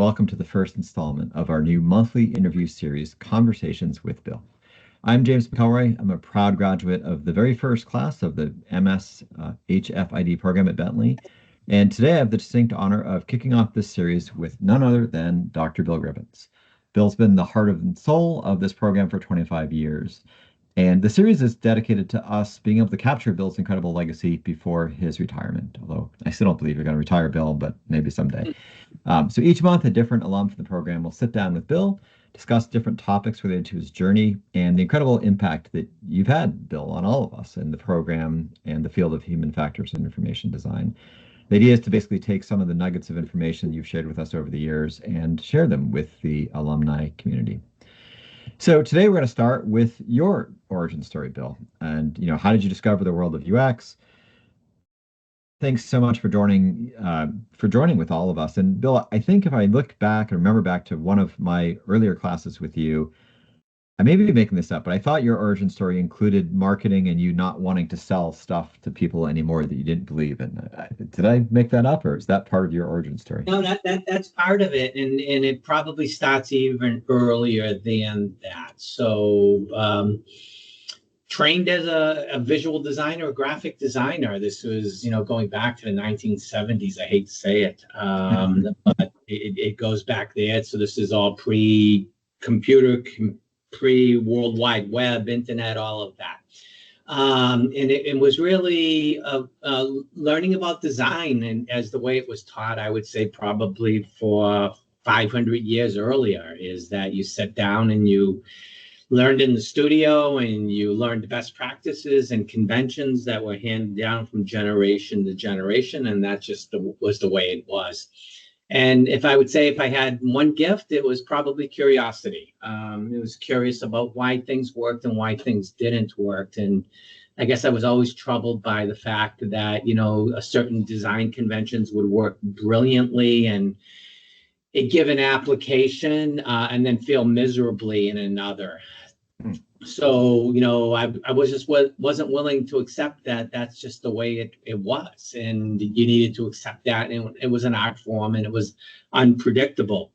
Welcome to the first installment of our new monthly interview series, Conversations with Bill. I'm James McElroy. I'm a proud graduate of the very first class of the MS HFID program at Bentley. And today I have the distinct honor of kicking off this series with none other than Dr. Bill Gribbins. Bill's been the heart and soul of this program for 25 years. And the series is dedicated to us being able to capture Bill's incredible legacy before his retirement, although I still don't believe you're going to retire, Bill, but maybe someday. So each month, a different alum from the program will sit down with Bill, discuss different topics related to his journey and the incredible impact that you've had, Bill, on all of us in the program and the field of human factors and information design. The idea is to basically take some of the nuggets of information you've shared with us over the years and share them with the alumni community. So today we're going to start with your origin story, Bill. And, how did you discover the world of UX? Thanks so much for joining with all of us. And Bill, I think if I look back and remember back to one of my earlier classes with you, I may be making this up, but I thought your origin story included marketing and you not wanting to sell stuff to people anymore that you didn't believe in. Did I make that up, or is that part of your origin story? No, that's part of it, and it probably starts even earlier than that. So, trained as a visual designer, a graphic designer. This was, going back to the 1970s. I hate to say it, but it goes back there. So this is all pre-computer, pre-World Wide Web, internet, all of that. And it was really learning about design, and as the way it was taught, I would say probably for 500 years earlier, is that you sit down and you learned in the studio and you learned the best practices and conventions that were handed down from generation to generation. And that just was the way it was. And if I would say if I had one gift, it was probably curiosity. It was curious about why things worked and why things didn't work. And I guess I was always troubled by the fact that, a certain design conventions would work brilliantly and a given application and then fail miserably in another. So, I wasn't willing to accept that that's just the way it was. And you needed to accept that. And it was an art form and it was unpredictable.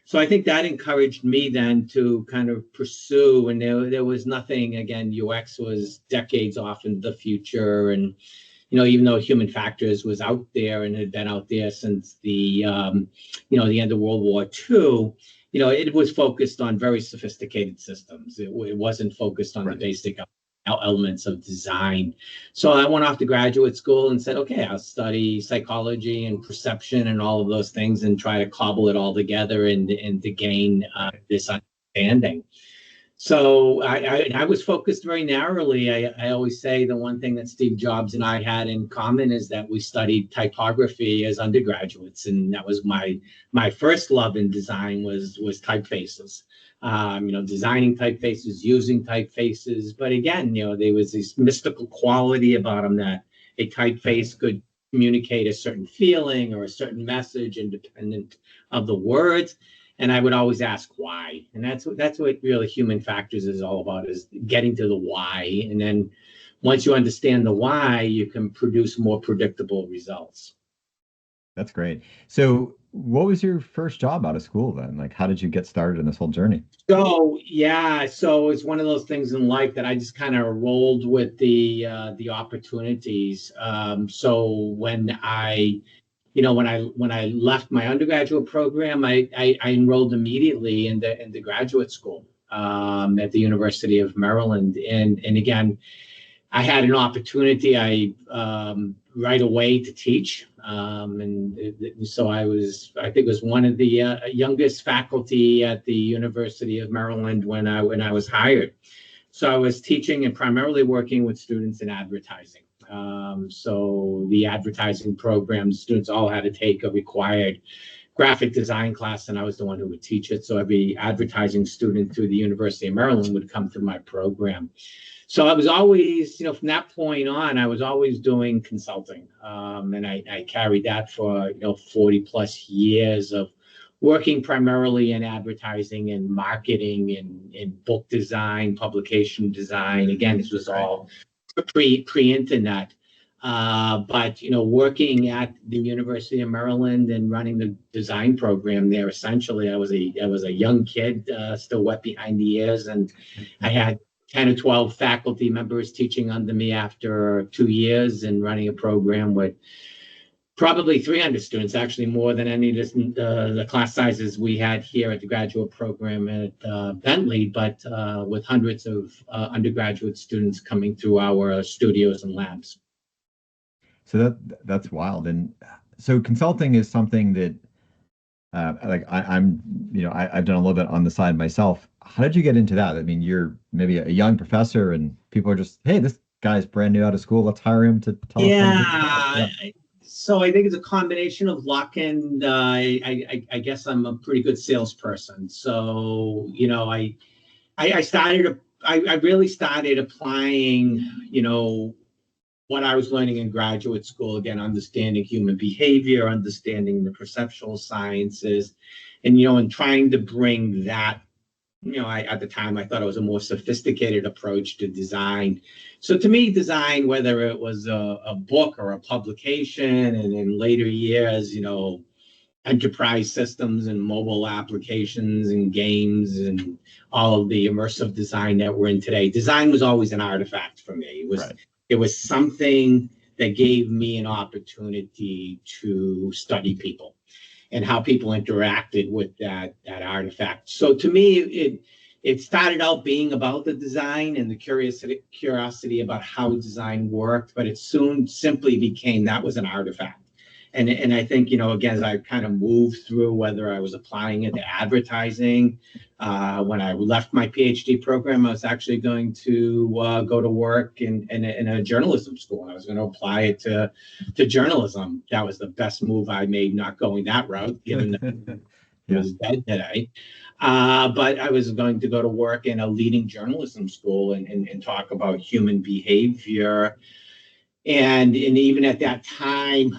So I think that encouraged me then to kind of pursue. And there was nothing, again, UX was decades off in the future. And, even though human factors was out there and had been out there since the end of World War II, it was focused on very sophisticated systems. It wasn't focused on the basic elements of design. So I went off to graduate school and said, okay, I'll study psychology and perception and all of those things and try to cobble it all together and to gain this understanding. So I was focused very narrowly. I always say the one thing that Steve Jobs and I had in common is that we studied typography as undergraduates, and that was my first love in design was typefaces. Designing typefaces, using typefaces. But again, there was this mystical quality about them that a typeface could communicate a certain feeling or a certain message independent of the words. And I would always ask why. And that's what really human factors is all about, is getting to the why. And then once you understand the why, you can produce more predictable results. That's great. So what was your first job out of school then? Like, how did you get started in this whole journey? So it's one of those things in life that I just kind of rolled with the opportunities. So when I left my undergraduate program, I enrolled immediately in the graduate school at the University of Maryland. And again, I had an opportunity right away to teach. So I think was one of the youngest faculty at the University of Maryland when I was hired. So I was teaching and primarily working with students in advertising. So the advertising program, students all had to take a required graphic design class, and I was the one who would teach it. So every advertising student through the University of Maryland would come through my program. So I was always, from that point on, I was always doing consulting. And I carried that for, 40 plus years of working primarily in advertising and marketing and book design, publication design. Again, this was all pre-internet. But working at the University of Maryland and running the design program there, essentially, I was a young kid, still wet behind the ears, and I had 10 or 12 faculty members teaching under me after 2 years and running a program with probably 300 students, actually more than any of the class sizes we had here at the graduate program at Bentley, but with hundreds of undergraduate students coming through our studios and labs. So that's wild. And so consulting is something that like I'm, I've done a little bit on the side myself. How did you get into that? I mean, you're maybe a young professor and people are just, hey, this guy's brand new out of school. Let's hire him to tell us how to do it. Yeah. So I think it's a combination of luck and I guess I'm a pretty good salesperson. So, I really started applying, what I was learning in graduate school, again, understanding human behavior, understanding the perceptual sciences, and trying to bring that. At the time, I thought it was a more sophisticated approach to design. So to me, design, whether it was a book or a publication, and in later years, enterprise systems and mobile applications and games and all of the immersive design that we're in today, design was always an artifact for me. It was something that gave me an opportunity to study people and how people interacted with that artifact. So to me, it started out being about the design and the curiosity about how design worked, but it soon simply became that was an artifact. And I think, again, as I kind of moved through, whether I was applying it to advertising, when I left my PhD program, I was actually going to go to work in a journalism school. I was going to apply it to journalism. That was the best move I made, not going that route, given that it was dead today. But I was going to go to work in a leading journalism school and talk about human behavior. And even at that time,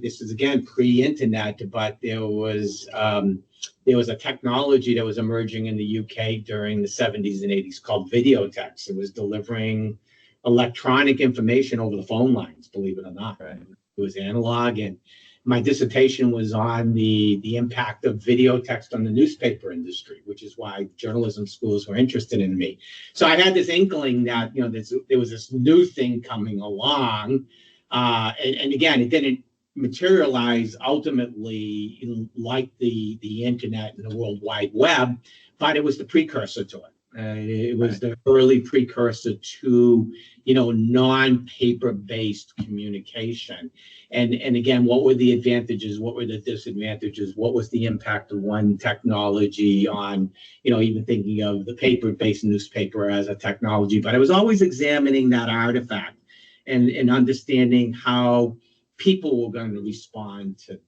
this is again pre-internet, but there was a technology that was emerging in the UK during the 70s and 80s called videotex. It was delivering electronic information over the phone lines, believe it or not. Right. It was analog, and my dissertation was on the impact of video text on the newspaper industry, which is why journalism schools were interested in me. So I had this inkling that there was this new thing coming along, and again, it didn't materialize ultimately like the internet and the World Wide Web, but it was the precursor to it. It was the early precursor to non-paper based communication. And again, what were the advantages? What were the disadvantages? What was the impact of one technology on, even thinking of the paper-based newspaper as a technology? But I was always examining that artifact and understanding how people were going to respond to that.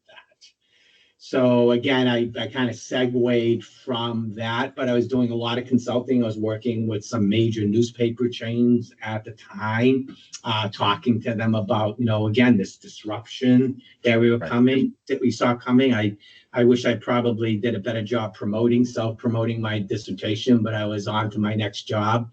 So again, I kind of segued from that, but I was doing a lot of consulting. I was working with some major newspaper chains at the time, talking to them about, again, this disruption that we saw coming. I wish I probably did a better job self-promoting my dissertation, but I was on to my next job.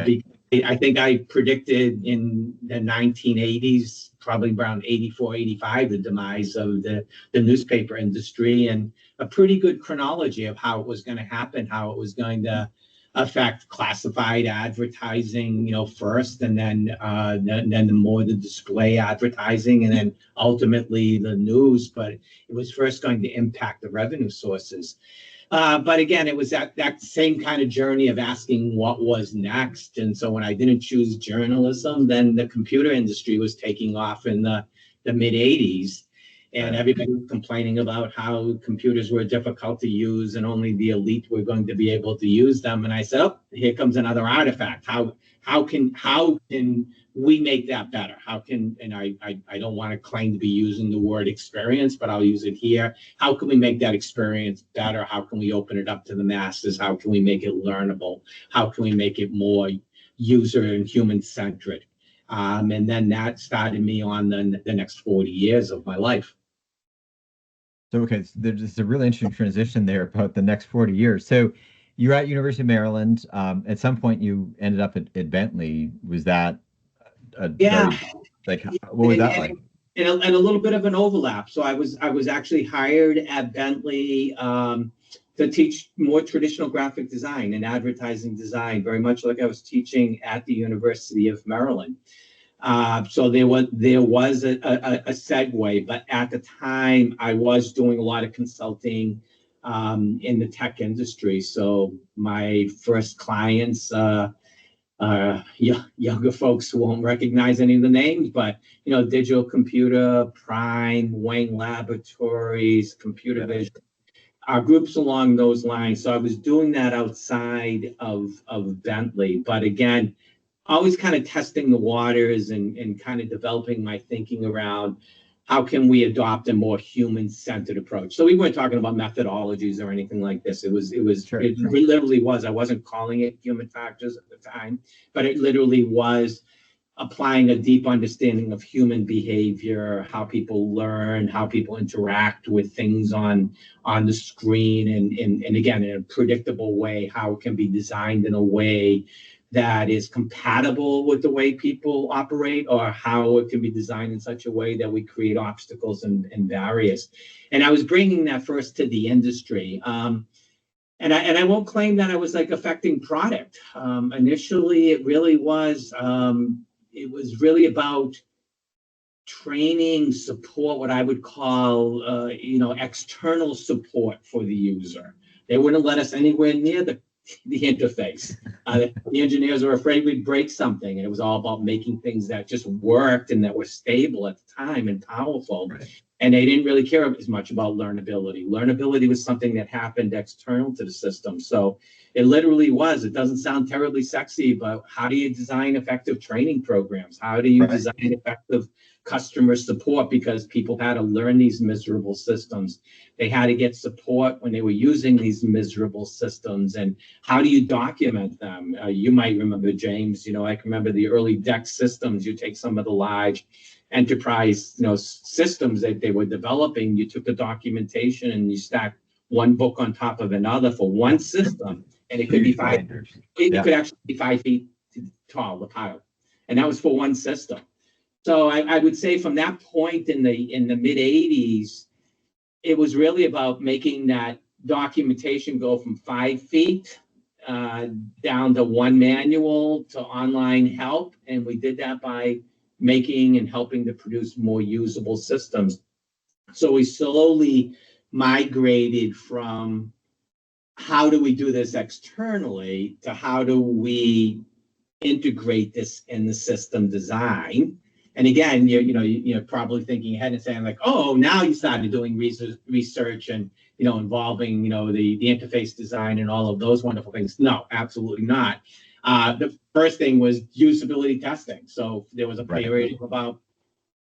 Because I think I predicted in the 1980s, probably around 84, 85, the demise of the newspaper industry, and a pretty good chronology of how it was going to happen, how it was going to affect classified advertising, first, and then the display advertising, and then ultimately the news. But it was first going to impact the revenue sources. But again, it was that same kind of journey of asking what was next. And so when I didn't choose journalism, then the computer industry was taking off in the mid 80s. And everybody was complaining about how computers were difficult to use and only the elite were going to be able to use them. And I said, oh, here comes another artifact. How can we make that better? And I don't want to claim to be using the word experience, but I'll use it here. How can we make that experience better? How can we open it up to the masses? How can we make it learnable? How can we make it more user and human centric? And then that started me on the next 40 years of my life. So, okay, so there's a really interesting transition there about the next 40 years. So you're at University of Maryland. At some point you ended up at Bentley. Was that Yeah. Like, what was that like? And a little bit of an overlap. So I was actually hired at Bentley to teach more traditional graphic design and advertising design, very much like I was teaching at the University of Maryland. So there was a segue, but at the time I was doing a lot of consulting in the tech industry. So my first clients, younger folks won't recognize any of the names, but Digital Computer, Prime, Wayne Laboratories, Computer Vision, our groups along those lines. So I was doing that outside of Bentley, but again, always kind of testing the waters and kind of developing my thinking around how can we adopt a more human-centered approach. So we weren't talking about methodologies or anything like this. It literally was. I wasn't calling it human factors at the time, but it literally was applying a deep understanding of human behavior, how people learn, how people interact with things on the screen, and again, in a predictable way, how it can be designed in a way that is compatible with the way people operate, or how it can be designed in such a way that we create obstacles and barriers. And I was bringing that first to the industry. And I won't claim that I was like affecting product. Initially, it was really about training, support, what I would call, external support for the user. They wouldn't let us anywhere near the interface. The engineers were afraid we'd break something, and it was all about making things that just worked and that were stable at the time and powerful. Right. And they didn't really care as much about learnability. Learnability was something that happened external to the system. So it literally was. It doesn't sound terribly sexy, but how do you design effective training programs? How do you design effective customer support? Because people had to learn these miserable systems. They had to get support when they were using these miserable systems. And how do you document them? You might remember, James, I can remember the early DEX systems. You take some of the large enterprise, systems that they were developing. You took the documentation and you stacked one book on top of another for one system, and it could be it could actually be 5 feet tall, the pile, and that was for one system. So I would say from that point in the mid 80s, it was really about making that documentation go from 5 feet down to one manual to online help, and we did that by making and helping to produce more usable systems. So we slowly migrated from how do we do this externally to how do we integrate this in the system design. And again, you're probably thinking ahead and saying like, oh, now you started doing research and involving the interface design and all of those wonderful things. No, absolutely not. The first thing was usability testing. So there was a period of about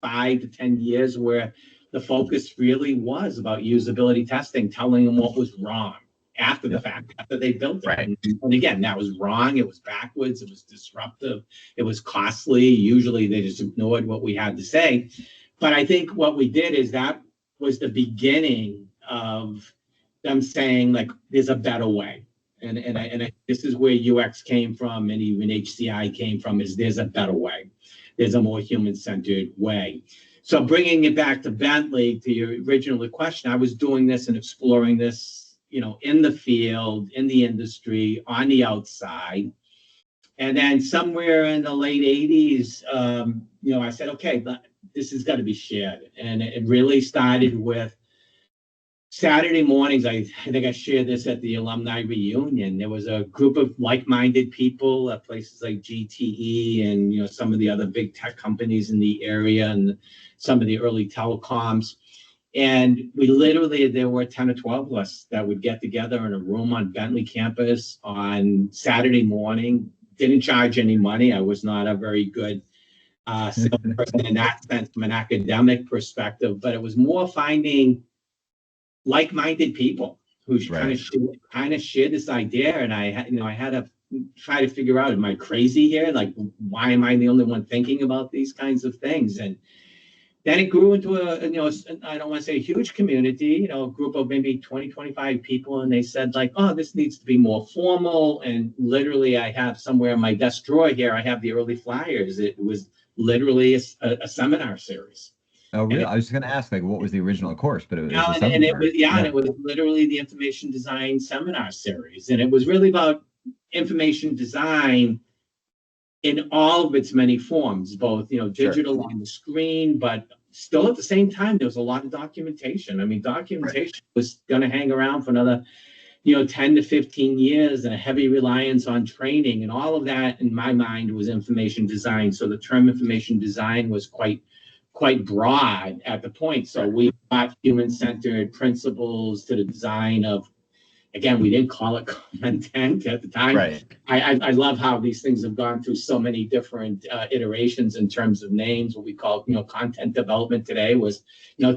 5 to 10 years where the focus really was about usability testing, telling them what was wrong after the fact, after they built it. And again, that was wrong. It was backwards. It was disruptive. It was costly. Usually they just ignored what we had to say. But I think what we did is that was the beginning of them saying, like, there's a better way. And this is where UX came from, and even HCI came from, is there's a better way. There's a more human-centered way. So bringing it back to Bentley, to your original question, I was doing this and exploring this, in the field, in the industry, on the outside. And then somewhere in the late 80s, I said, okay, this has got to be shared. And it really started with Saturday mornings. I think I shared this at the alumni reunion. There was a group of like-minded people at places like GTE and some of the other big tech companies in the area and some of the early telecoms. And there were 10 or 12 of us that would get together in a room on Bentley campus on Saturday morning. Didn't charge any money. I was not a very good salesperson in that sense from an academic perspective, but it was more finding like-minded people who kind of share this idea. And I had to try to figure out, am I crazy here? Like, why am I the only one thinking about these kinds of things? And then it grew into I don't want to say a huge community, a group of maybe 20, 25 people. And they said like, oh, this needs to be more formal. And literally I have somewhere in my desk drawer here, I have the early flyers. It was literally a seminar series. Oh, really? And I was just going to ask, like, what was the original course, but it was a and it seminar. was, and it was literally the information design seminar series, and it was really about information design in all of its many forms, both digital on the screen, but still at the same time there was a lot of documentation. I mean, documentation was going to hang around for another 10 to 15 years, and a heavy reliance on training, and all of that in my mind was information design. So the term information design was quite broad at the point. So we brought human-centered principles to the design of, again, we didn't call it content at the time. Right. I love how these things have gone through so many different iterations in terms of names. What we call content development today was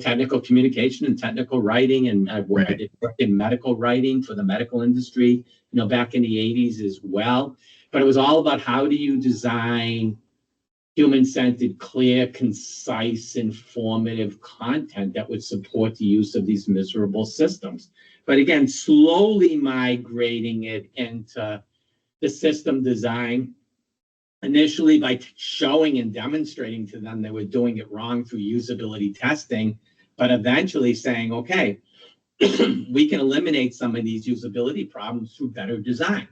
technical communication and technical writing, and I did work in medical writing for the medical industry back in the 80s as well. But it was all about how do you design human-centered, clear, concise, informative content that would support the use of these miserable systems. But again, slowly migrating it into the system design, initially by showing and demonstrating to them they were doing it wrong through usability testing, but eventually saying, okay, we can eliminate some of these usability problems through better design.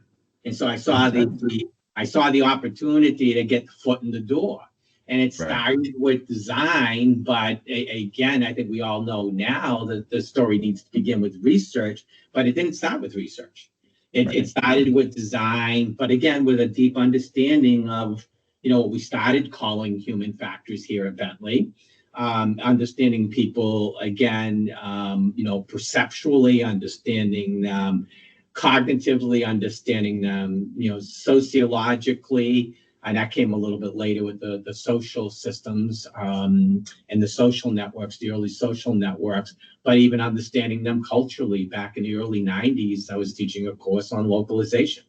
And so I saw the opportunity to get the foot in the door. And it started with design, but again, I think we all know now that the story needs to begin with research, but it didn't start with research. It started with design, but again, with a deep understanding of, what we started calling human factors here at Bentley. Understanding people, again, perceptually understanding them, cognitively understanding them, sociologically, and that came a little bit later with the social systems and the social networks, the early social networks, but even understanding them culturally. Back in the early 90s, I was teaching a course on localization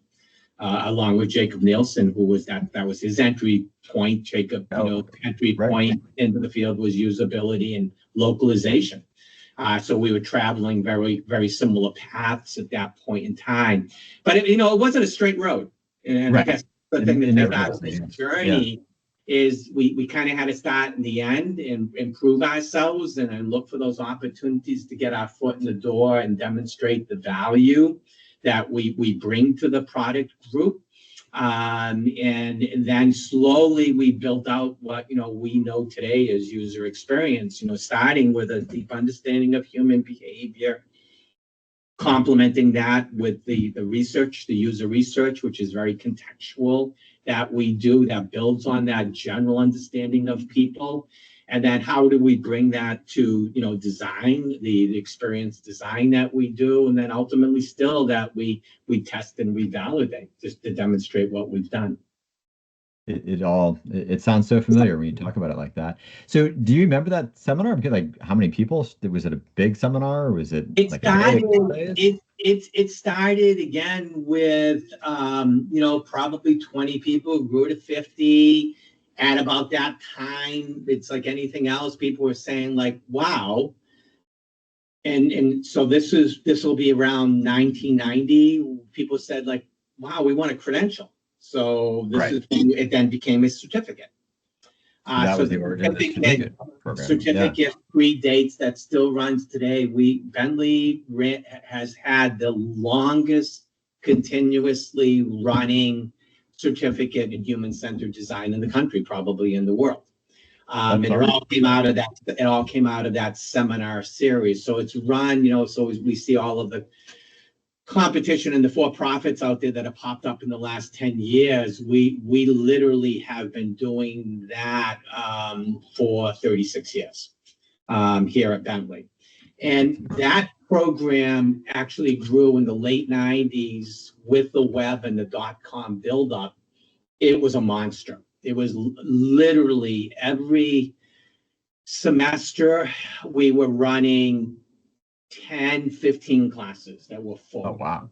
along with Jacob Nielsen, who was that was his entry point. Jacob, entry point into the field was usability and localization. So we were traveling very, very similar paths at that point in time. But it wasn't a straight road. And I guess the thing that made out of this journey is we kind of had to start in the end and improve ourselves and then look for those opportunities to get our foot in the door and demonstrate the value that we bring to the product group. And then slowly we built out what we know today as user experience, starting with a deep understanding of human behavior, complementing that with the research, the user research, which is very contextual, that we do, that builds on that general understanding of people. And then how do we bring that to design, the experience design that we do, and then ultimately still that we test and we validate just to demonstrate what we've done. It sounds so familiar when you talk about it like that. So do you remember that seminar? Because how many people? Was it a big seminar, or was it it like started, it started again with probably 20 people, grew to 50. At about that time, it's like anything else, people were saying like, wow. And so this will be around 1990. People said like, wow, we want a credential. So it then became a certificate. That was the origin of the certificate program. Certificate predates, that still runs today. Bentley has had the longest continuously running certificate in human-centered design in the country, probably in the world. And it all came out of that. It all came out of that seminar series. So it's run, so we see all of the competition and the for-profits out there that have popped up in the last 10 years. We literally have been doing that for 36 years here at Bentley. And that program actually grew in the late 90s with the web and the .com buildup. It was a monster. It was literally every semester we were running 10, 15 classes that were full. Oh, wow.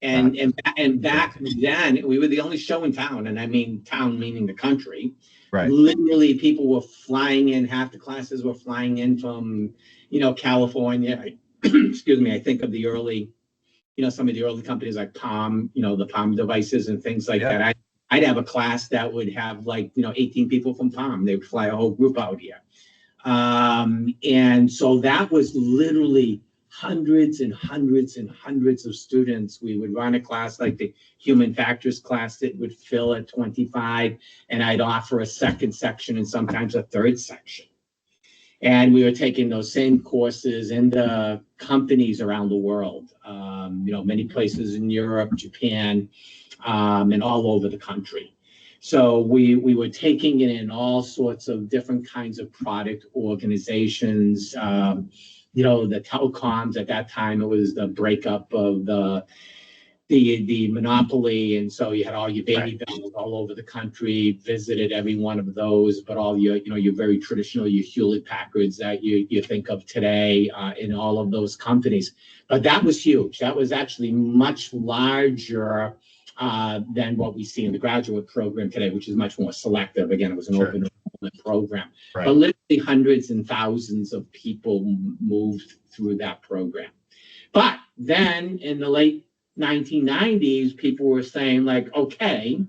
And back then, we were the only show in town, and I mean town meaning the country. Right. Literally, people were flying in. Half the classes were flying in from, California. Excuse me. I think of the early, some of the early companies like Palm, the Palm devices and things like that. I'd have a class that would have like, 18 people from Palm. They would fly a whole group out here. And so that was literally hundreds and hundreds and hundreds of students. We would run a class like the human factors class that would fill at 25, and I'd offer a second section and sometimes a third section. And we were taking those same courses in the companies around the world, many places in Europe, Japan, and all over the country. So we were taking it in all sorts of different kinds of product organizations. The telecoms at that time, it was the breakup of the monopoly, and so you had all your baby bells all over the country. Visited every one of those, but all your your very traditional, your Hewlett Packards that you think of today in all of those companies. But that was huge. That was actually much larger than what we see in the graduate program today, which is much more selective. Again, it was an open program, but literally hundreds and thousands of people moved through that program. But then in the late 1990s, people were saying like, okay,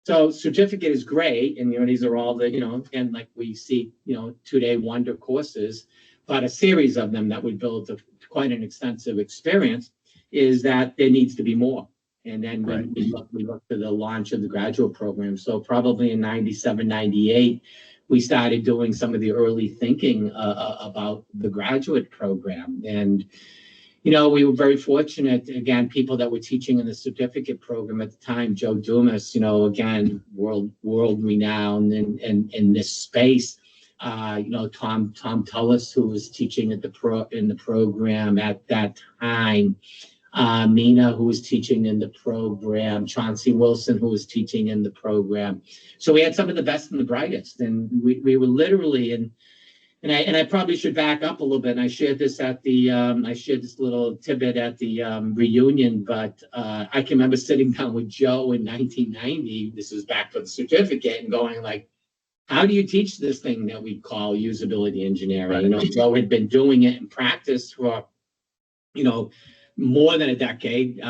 so certificate is great, and these are all the and like we see 2-day wonder courses, but a series of them that would build quite an extensive experience. Is that there needs to be more. And then we looked to the launch of the graduate program. So probably in 97, 98, we started doing some of the early thinking about the graduate program. And, we were very fortunate, again, people that were teaching in the certificate program at the time, Joe Dumas, again, world renowned in this space. Tom Tullis, who was teaching in the program at that time. Mina, who was teaching in the program, Chauncey Wilson, who was teaching in the program. So we had some of the best and the brightest, and we were literally and I probably should back up a little bit. And I shared this at the I shared this little tidbit at the reunion, but I can remember sitting down with Joe in 1990. This was back for the certificate, and going like, how do you teach this thing that we call usability engineering? Joe had been doing it in practice for more than a decade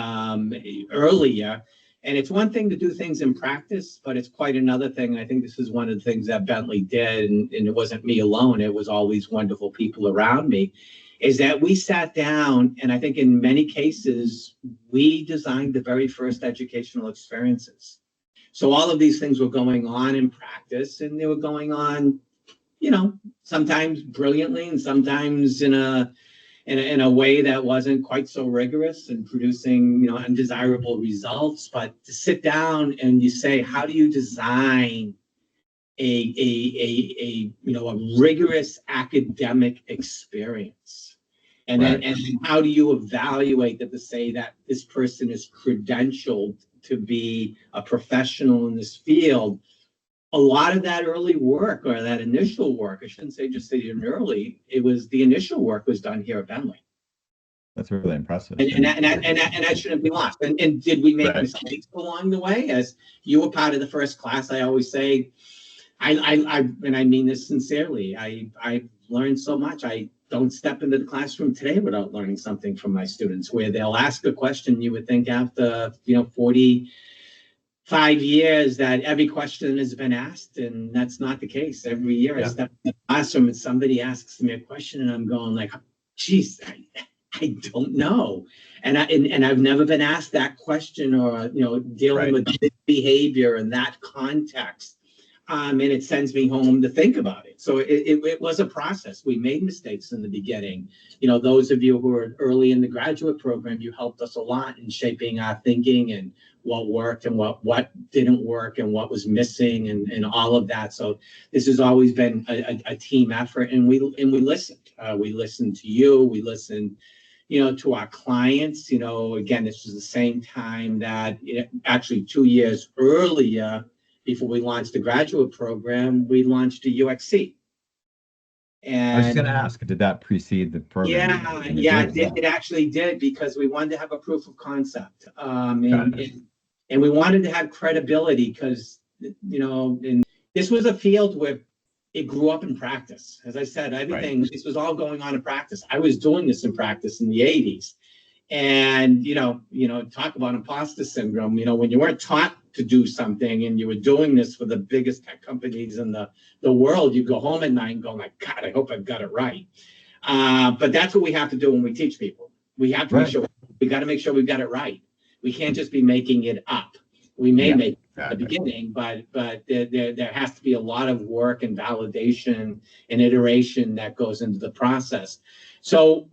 earlier. And it's one thing to do things in practice, but it's quite another thing. I think this is one of the things that Bentley did, and it wasn't me alone. It was all these wonderful people around me, is that we sat down, and I think in many cases, we designed the very first educational experiences. So all of these things were going on in practice, and they were going on, sometimes brilliantly and sometimes in a way that wasn't quite so rigorous and producing, undesirable results. But to sit down and you say, how do you design a rigorous academic experience? And then and how do you evaluate that to say that this person is credentialed to be a professional in this field? A lot of that early work, or that initial work, I shouldn't say just early, the initial work was done here at Bentley. That's really impressive. And that shouldn't be lost. And did we make mistakes along the way? As you were part of the first class, I always say, and I mean this sincerely, I've learned so much. I don't step into the classroom today without learning something from my students, where they'll ask a question you would think after 45 years that every question has been asked, and that's not the case. Every year I step in the classroom and somebody asks me a question, and I'm going like, geez, I don't know. And I've never been asked that question, or dealing with this behavior in that context. And it sends me home to think about it. So it was a process. We made mistakes in the beginning. Those of you who were early in the graduate program, you helped us a lot in shaping our thinking and what worked and what didn't work and what was missing and all of that. So this has always been a team effort, and we listened. We listened to you. We listened, to our clients. Again, this was the same time that actually 2 years earlier, before we launched the graduate program, we launched a UXC. And I was just going to ask, did that precede the program? It actually did, because we wanted to have a proof of concept. And we wanted to have credibility, because, and this was a field where it grew up in practice. As I said, everything, this was all going on in practice. I was doing this in practice in the 80s. And, talk about imposter syndrome, when you weren't taught to do something and you were doing this for the biggest tech companies in the world, you go home at night and go like, God, I hope I've got it right. But that's what we have to do when we teach people. We have to make sure, we got to make sure we've got it right. We can't just be making it up. We may make it at the beginning, but there has to be a lot of work and validation and iteration that goes into the process. So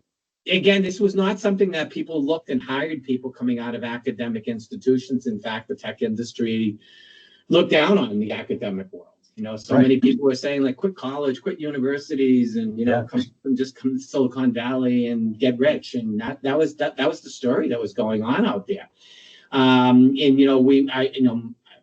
again, this was not something that people looked and hired people coming out of academic institutions. In fact, the tech industry looked down on the academic world. You know, so many people were saying like, quit college, quit universities, and come to Silicon Valley and get rich. And that was the story that was going on out there.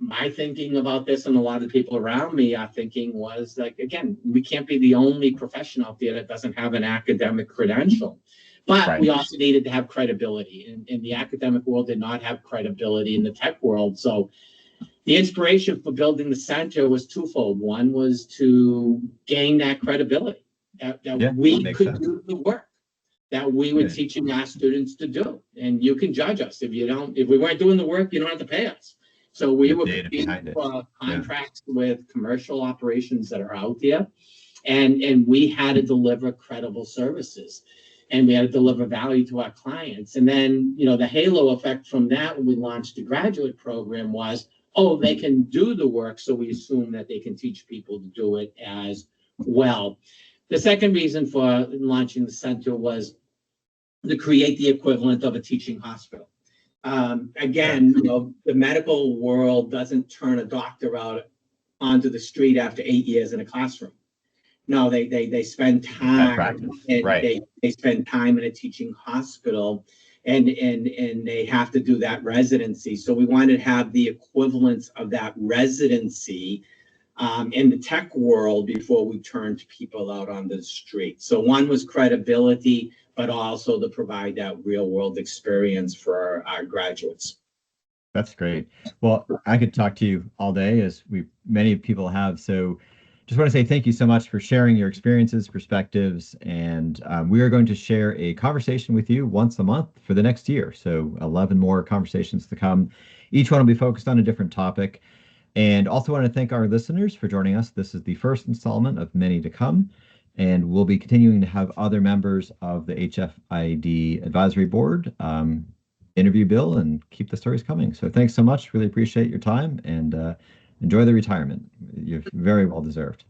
My thinking about this, and a lot of the people around me are thinking, was like, again, we can't be the only profession out there that doesn't have an academic credential. But we also needed to have credibility, and the academic world did not have credibility in the tech world. So the inspiration for building the center was twofold. One was to gain that credibility, that we could do the work that we were teaching our students to do. And you can judge us. If we weren't doing the work, you don't have to pay us. So we were competing for contracts with commercial operations that are out there. And we had to deliver credible services. And we had to deliver value to our clients. And then, the halo effect from that when we launched the graduate program was, they can do the work, so we assume that they can teach people to do it as well. The second reason for launching the center was to create the equivalent of a teaching hospital. Again, the medical world doesn't turn a doctor out onto the street after 8 years in a classroom. No, they spend time. They spend time in a teaching hospital, and they have to do that residency. So we wanted to have the equivalence of that residency in the tech world before we turned people out on the street. So one was credibility, but also to provide that real world experience for our graduates. That's great. Well, I could talk to you all day, as many people have. So just want to say thank you so much for sharing your experiences, perspectives, and we are going to share a conversation with you once a month for the next year. So 11 more conversations to come. Each one will be focused on a different topic. And also want to thank our listeners for joining us. This is the first installment of many to come. And we'll be continuing to have other members of the HFID advisory board interview Bill and keep the stories coming. So thanks so much. Really appreciate your time, and enjoy the retirement. You're very well deserved.